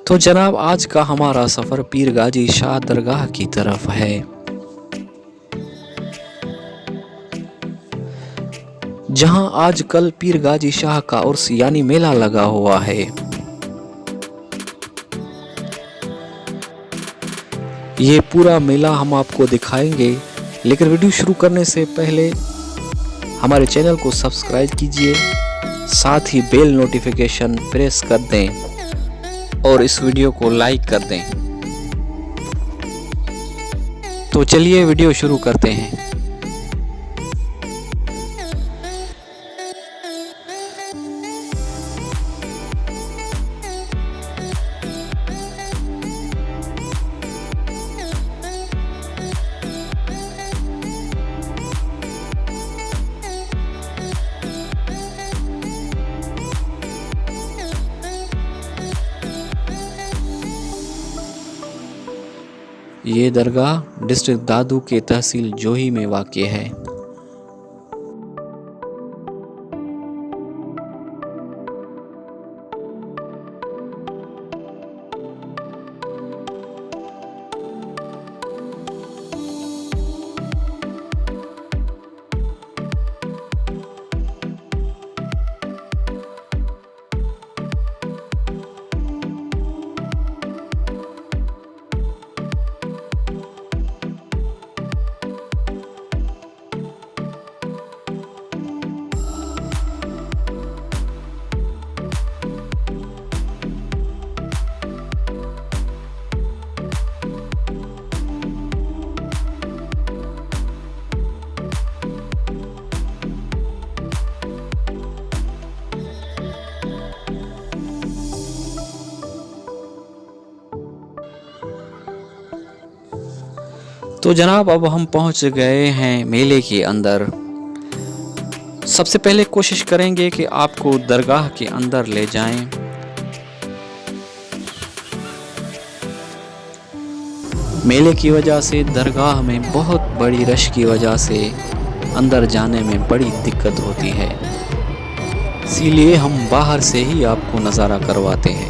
तो जनाब, आज का हमारा सफ़र पीर गाजी शाह दरगाह की तरफ है, जहां आजकल पीर गाजी शाह का उर्स यानी मेला लगा हुआ है। ये पूरा मेला हम आपको दिखाएंगे, लेकिन वीडियो शुरू करने से पहले हमारे चैनल को सब्सक्राइब कीजिए, साथ ही बेल नोटिफिकेशन प्रेस कर दें और इस वीडियो को लाइक कर दें। तो चलिए वीडियो शुरू करते हैं। ये दरगाह डिस्ट्रिक्ट दादू के तहसील जोही में वाक़ है। तो जनाब, अब हम पहुंच गए हैं मेले के अंदर। सबसे पहले कोशिश करेंगे कि आपको दरगाह के अंदर ले जाएं। मेले की वजह से दरगाह में बहुत बड़ी रश की वजह से अंदर जाने में बड़ी दिक्कत होती है, इसीलिए हम बाहर से ही आपको नज़ारा करवाते हैं।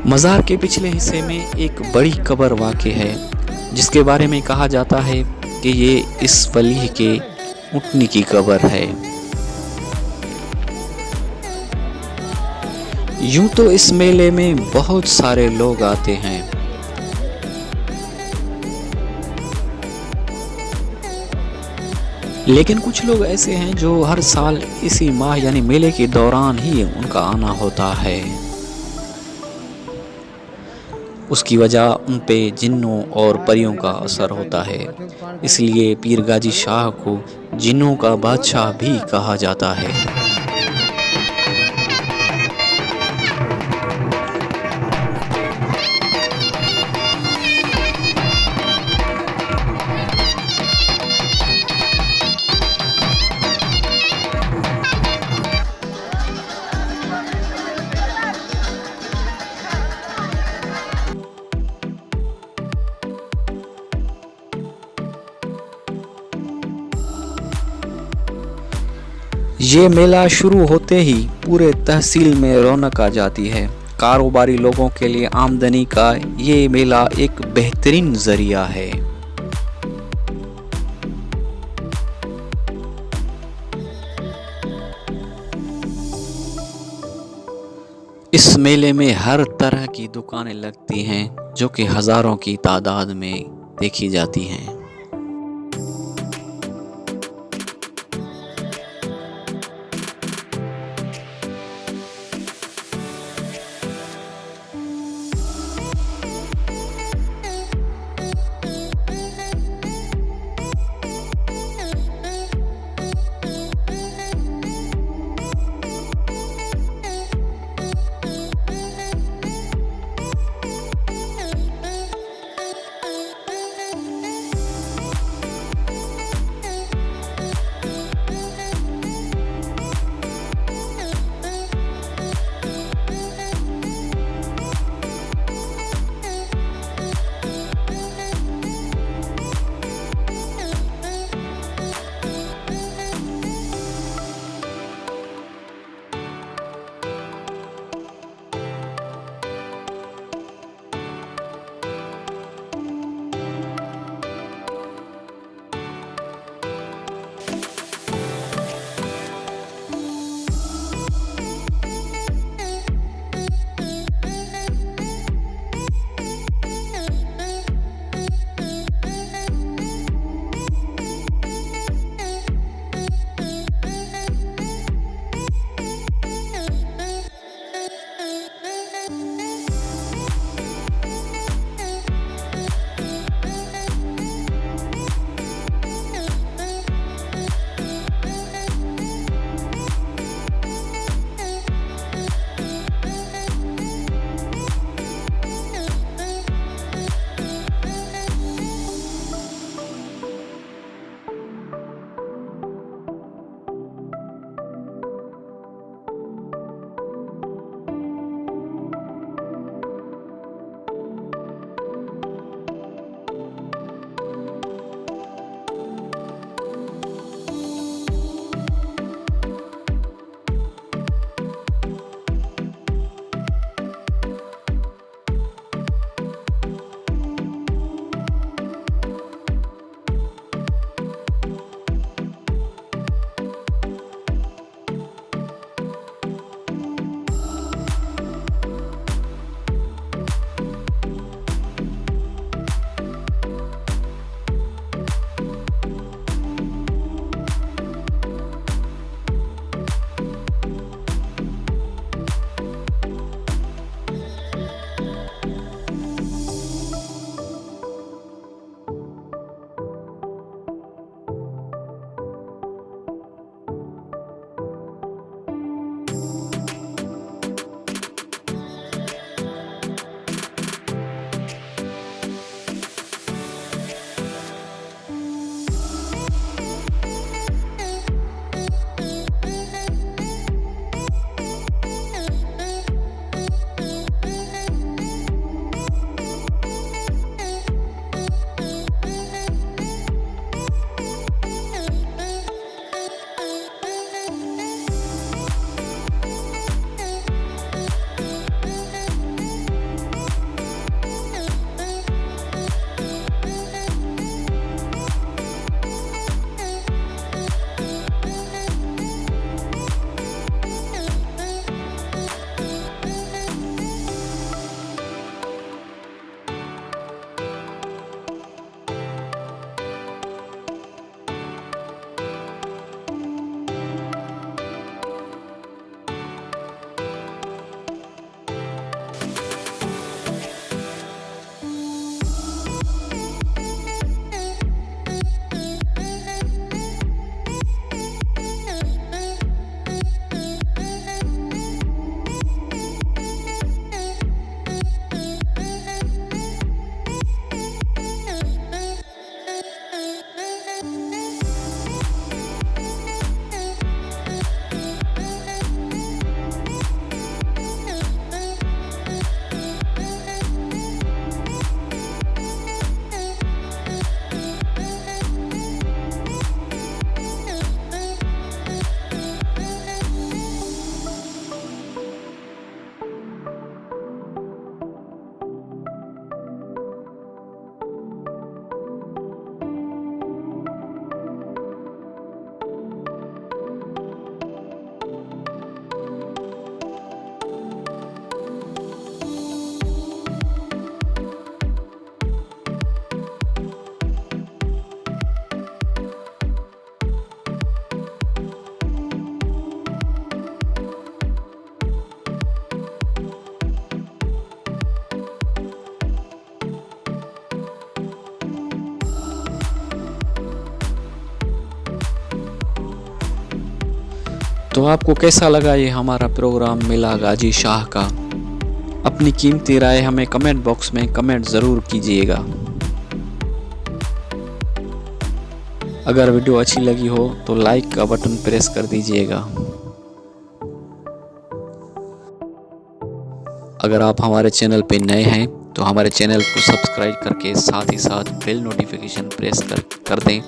मज़ार के पिछले हिस्से में एक बड़ी कब्र वाक़ है, जिसके बारे में कहा जाता है कि ये इस वली के ऊँटनी की कब्र है। यूं तो इस मेले में बहुत सारे लोग आते हैं, लेकिन कुछ लोग ऐसे हैं जो हर साल इसी माह यानी मेले के दौरान ही उनका आना होता है। उसकी वजह उन पे जिन्नों और परियों का असर होता है, इसलिए पीर गाजी शाह को जिन्नों का बादशाह भी कहा जाता है। ये मेला शुरू होते ही पूरे तहसील में रौनक आ जाती है। कारोबारी लोगों के लिए आमदनी का ये मेला एक बेहतरीन जरिया है। इस मेले में हर तरह की दुकानें लगती हैं जो कि हजारों की तादाद में देखी जाती हैं। तो आपको कैसा लगा ये हमारा प्रोग्राम मेला गाजी शाह का? अपनी कीमती राय हमें कमेंट बॉक्स में कमेंट ज़रूर कीजिएगा। अगर वीडियो अच्छी लगी हो तो लाइक का बटन प्रेस कर दीजिएगा। अगर आप हमारे चैनल पे नए हैं तो हमारे चैनल को सब्सक्राइब करके साथ ही साथ बेल नोटिफिकेशन प्रेस कर दें,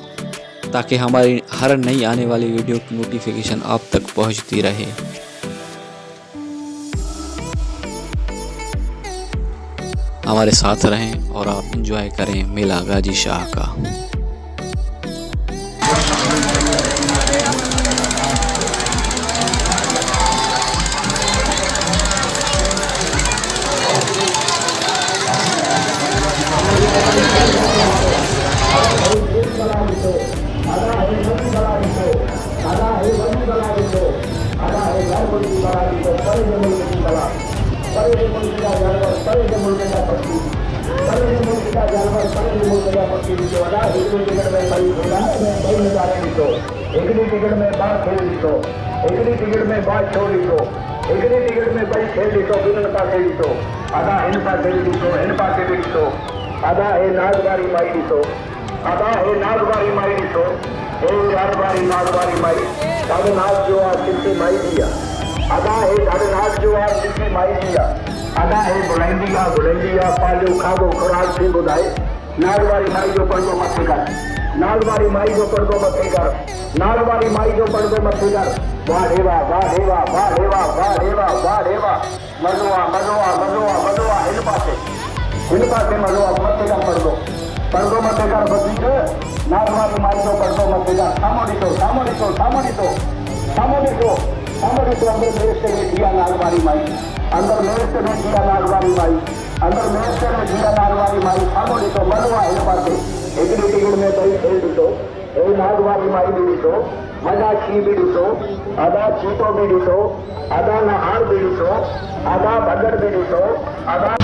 ताकि हमारी हर नई आने वाली वीडियो की नोटिफिकेशन आप तक पहुंचती रहे। हमारे साथ रहें और आप एंजॉय करें मेला गाजी शाह का। एकड़ी टिकट में बाल खेल लीतो, एकड़ी टिकट में बाल छोड़ लीतो, एकड़ी टिकट में बल खेल लीतो, बिन पासे लीतो, आधा इन पासे लीतो, इन पासे लीतो, आधा है नागवारी माई लीतो, आधा है नागवारी माई लीतो, हे नागवारी माई, साढ़े नाग जो आज सिद्धि माई दिया, आधा है साढ़े नाग जो आज सिद्धि माई दिया, आधा है बुलंदिया पालो खागो खुराक से बुधाए, नागवारी माई जो पढ़ो मत कर, नागवारी माई जो पढ़ो मत कर, नागवारी माई जो पढ़ो मत कर, वाह देवा वाह देवा वाह देवा वाह देवा वाह देवा, मजोआ मजोआ मजोआ मजोआ इन पासे मजोआ मत पढ़ो मत कर बदीक, नागवारी माई जो पढ़ो मत कर, सामोडितो अंदर मेरे से बैठिया नागवारी माई, अंदर मेरे से बैठिया नागवारी माई, अंदर मेरे से बैठिया नागवारी माई, सामोडितो मजोआ इन पासे, एकड़ी टिकट में बड़ी खेल दीतो, ए नागवारी माई भी दीतो, मजा छी भी दीतो, आधा चीतो भी दीतो, आधा नहार भी दीतो, आधा भगड़ भी दीतो, आधा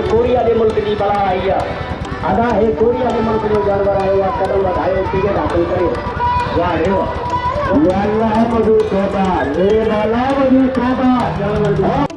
कोरिया के मुल्क की बला आई है, आधा है कोरिया के मुल्क जो जानवर आए हुआ कदम बढ़ाए टिकट हासिल करे, वाह रे वाह, अल्लाह मजूद होता, ले वाला मजूद होता।